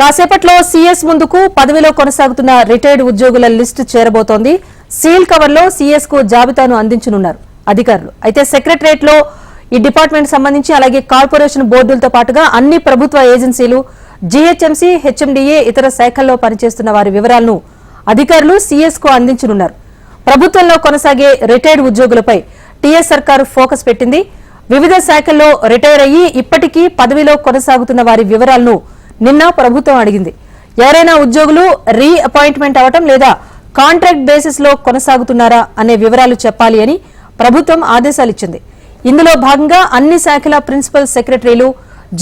కాసేపట్లో సీఎస్ ముందుకు పదవిలో కొనసాగుతున్న రిటైర్డ్ ఉద్యోగుల లిస్టు చేరబోతోంది. సీల్ కవర్లో సీఎస్ కు జాబితాను అందించనున్నారు అధికారులు. అయితే సెక్రటరియట్ లో ఈ డిపార్ట్మెంట్ సంబంధించి అలాగే కార్పొరేషన్ బోర్డులతో పాటుగా అన్ని ప్రభుత్వ ఏజెన్సీలు, జీహెచ్ఎంసీ, హెచ్ఎండిఏ, ఇతర శాఖల్లో పనిచేస్తున్న వారి వివరాలను అధికారులు సీఎస్ కు అందించనున్నారు. ప్రభుత్వంలో కొనసాగే రిటైర్డ్ ఉద్యోగులపై టీఎస్ సర్కారు ఫోకస్ పెట్టింది. వివిధ శాఖల్లో రిటైర్ అయ్యి ఇప్పటికీ పదవిలో కొనసాగుతున్న వారి వివరాలను నిన్న ప్రభుత్వం అడిగింది. ఎవరైనా ఉద్యోగులు రీ అపాయింట్మెంట్ అవటం లేదా కాంట్రాక్ట్ బేసిస్ లో కొనసాగుతున్నారా అనే వివరాలు చెప్పాలి అని ప్రభుత్వం ఆదేశాలు ఇచ్చింది. ఇందులో భాగంగా అన్ని శాఖల ప్రిన్సిపల్ సెక్రటరీలు,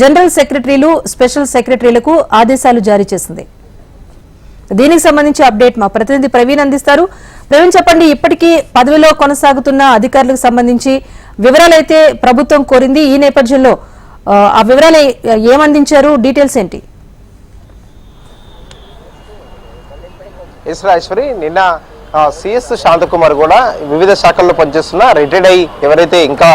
జనరల్ సెక్రటరీలు, స్పెషల్ సెక్రటరీలకు ఆదేశాలు జారీ చేసింది. దీనికి సంబంధించి అప్డేట్ మా ప్రతినిధి ప్రవీణ్ అందిస్తారు. ప్రవీణ్, చెప్పండి, ఇప్పటికీ పదవిలో కొనసాగుతున్న అధికారులకు సంబంధించి వివరాలైతే ప్రభుత్వం కోరింది. ఈ నేపథ్యంలో ఆ వివరాలు ఏమందించారు, డీటెయిల్స్ ఏంటి? ఈశ్వరి, నిన్న సిఎస్ శాంతకుమార్ కూడా వివిధ శాఖల్లో పనిచేస్తున్న రిటైర్డ్ అయ్యి ఎవరైతే ఇంకా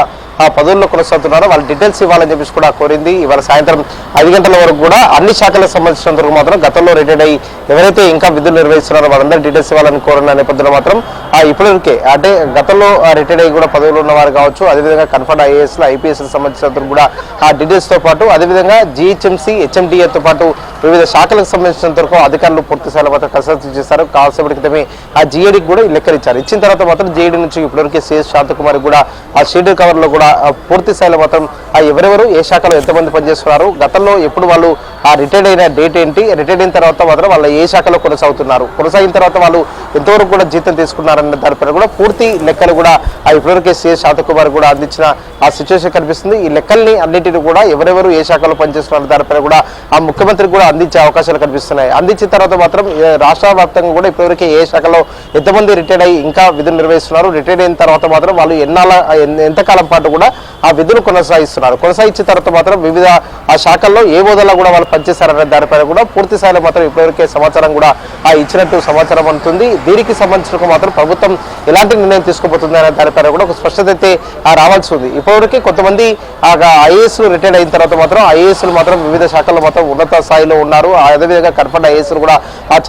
ఆ పదవుల్లో కొనసాగుతున్నారో వాళ్ళ డీటెయిల్స్ ఇవ్వాలని చెప్పేసి కూడా కోరింది. ఇవాళ సాయంత్రం 5 గంటల వరకు కూడా అన్ని శాఖలకు సంబంధించినంత వరకు మాత్రం గతంలో రిటైర్డ్ అయ్యి ఎవరైతే ఇంకా విధులు నిర్వహిస్తున్నారో వాళ్ళందరూ డీటెయిల్స్ ఇవ్వాలని కోరిన నేపథ్యంలో మాత్రం ఇప్పటికే అంటే గతంలో రిటైర్డ్ అయ్యి కూడా పదవులు ఉన్నవారు కావచ్చు, అదేవిధంగా కన్ఫర్డ్ ఐఏఎస్లు, ఐపీఎస్లు సంబంధించినంత కూడా ఆ డీటెయిల్స్తో పాటు అదేవిధంగా జీహెచ్ఎంసీ, హెచ్ఎండిఏతో పాటు వివిధ శాఖలకు సంబంధించినంత వరకు అధికారులు పూర్తి స్థాయిలో మాత్రం కసరత్తు చేశారు. కాసేపటి క్రితమే ఆ జీఏడీకి కూడా లెక్కలు ఇచ్చారు. ఇచ్చిన తర్వాత మాత్రం జీఏడీ నుంచి ఇప్పటివరకు సిఎస్ శాంతకుమార్ కూడా ఆ షెడ్యూల్ కవర్లో కూడా పూర్తి స్థాయిలో మాత్రం ఎవరెవరు ఏ శాఖలో ఎంతమంది పనిచేస్తున్నారు, గతంలో ఎప్పుడు వాళ్ళు ఆ రిటైర్డ్ అయిన డేట్ ఏంటి, రిటైర్డ్ అయిన తర్వాత మాత్రం వాళ్ళ ఏ శాఖలో కొనసాగుతున్నారు, కొనసాగిన తర్వాత వాళ్ళు ఎంతవరకు కూడా జీతం తీసుకున్నారన్న దానిపైన కూడా పూర్తి లెక్కలు కూడా ఇప్పటివరకే సిఎస్ శాంతకుమార్ కూడా అందించిన ఆ సిచ్యువేషన్ కనిపిస్తుంది. ఈ లెక్కల్ని అన్నింటినీ కూడా ఎవరెవరు ఏ శాఖలో పనిచేస్తున్నారు దానిపైన కూడా ఆ ముఖ్యమంత్రికి కూడా అందించే అవకాశాలు కనిపిస్తున్నాయి. అందించిన తర్వాత మాత్రం రాష్ట్ర వ్యాప్తంగా కూడా ఇప్పటివరకే ఏ శాఖలో ఎంతమంది రిటైర్డ్ అయ్యి ఇంకా విధులు నిర్వహిస్తున్నారు, రిటైర్డ్ అయిన తర్వాత మాత్రం వాళ్ళు ఎంతకాలం పాటు కూడా ఆ విధులు కొనసాగిస్తున్నారు, కొనసాగించిన తర్వాత మాత్రం వివిధ ఆ శాఖల్లో ఏ హోదాలో కూడా వాళ్ళు పనిచేస్తారనే దానిపైన కూడా పూర్తి స్థాయిలో మాత్రం ఇప్పటివరకే సమాచారం కూడా ఇచ్చినట్టు సమాచారం అందుతుంది. దీనికి సంబంధించిన మాత్రం ప్రభుత్వం ఎలాంటి నిర్ణయం తీసుకోబోతుంది అనే దానిపైన కూడా ఒక స్పష్టత అయితే రావాల్సి ఉంది. ఇప్పటివరకు కొంతమంది ఐఏఎస్లు రిటైర్డ్ అయిన తర్వాత మాత్రం ఐఏఎస్లు మాత్రం వివిధ శాఖల్లో మాత్రం ఉన్నత స్థాయిలో ఉన్నారు. అదేవిధంగా కన్ఫర్డ్ ఐఏఎస్లు కూడా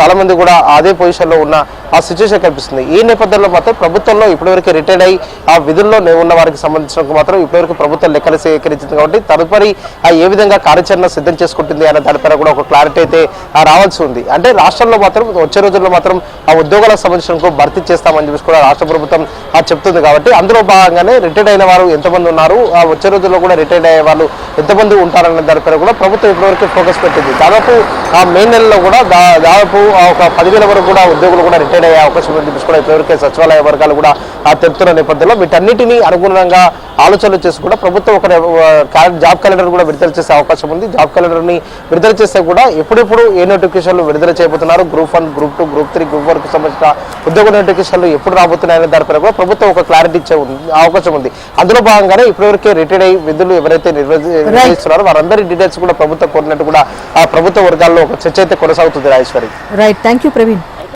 చాలా మంది కూడా అదే పొజిషన్లో ఉన్న ఆ సిచ్యువేషన్ కనిపిస్తుంది. ఈ నేపథ్యంలో మాత్రం ప్రభుత్వంలో ఇప్పటివరకు రిటైర్డ్ అయ్యి ఆ విధుల్లో ఉన్న వారికి సంబంధించిన మాత్రం ఇప్పటివరకు ప్రభుత్వం లెక్కలు సేకరించింది. కాబట్టి తదుపరి ఏ విధంగా కార్యాచరణ సిద్ధం చేసుకుంటుంది అనే దానిపైన కూడా ఒక క్లారిటీ అయితే రావాల్సి ఉంది. అంటే రాష్ట్రంలో మాత్రం వచ్చే రోజుల్లో మాత్రం ఆ ఉద్యోగాలకు సంబంధించిన భర్తీ చేస్తామని చెప్పి కూడా రాష్ట్ర ప్రభుత్వం చెప్తుంది. కాబట్టి అందులో భాగంగానే రిటైర్డ్ అయిన వారు ఎంతమంది ఉన్నారు, ఆ వచ్చే రోజుల్లో కూడా రిటైర్డ్ అయ్యే వాళ్ళు ఎంతమంది ఉంటారన్న దానిపైన కూడా ప్రభుత్వం ఇప్పటివరకు ఫోకస్ పెట్టింది. దాదాపు ఆ మే నెలలో కూడా దాదాపు ఒక 10,000 వరకు కూడా ఉద్యోగులు కూడా రిటైర్డ్ అయ్యే అవకాశం ఉందని చెప్పి కూడా ఇప్పటివరకే సచివాలయ వర్గాలు కూడా తెలుపుతున్న నేపథ్యంలో వీటన్నిటినీ అనుగుణంగా ఆలోచనలు చేసి కూడా ప్రభుత్వం ఒక జాబ్ క్యాలెండర్ కూడా విడుదల చేసే అవకాశం ఉంది. జాబ్ క్యాలెండర్ని విడుదల చేస్తే కూడా ఎప్పుడెప్పుడు ఏ నోటిఫికేషన్లు విడుదల చేయబోతున్నారు, గ్రూప్ 1, గ్రూప్ 2, గ్రూప్ 3, గ్రూప్ 4కు సంబంధించిన ఉద్యోగ నోటిఫికేషన్లు ఎప్పుడు రాబోతున్నాయనే దానిపైన కూడా ప్రభుత్వం ఒక క్లారిటీ ఇచ్చే అవకాశం ఉంది. అందులో భాగంగానే ఇప్పటివరకే రిటైర్డ్ అయ్యి విధులు ఎవరైతే నిర్వహిస్తున్నారో వారందరి డీటెయిల్స్ కూడా ప్రభుత్వం కోరినట్టు కూడా ఆ ప్రభుత్వ వర్గాల్లో ఒక చర్చ అయితే కొనసాగుతుంది. Rajeshwari, right, thank you Praveen.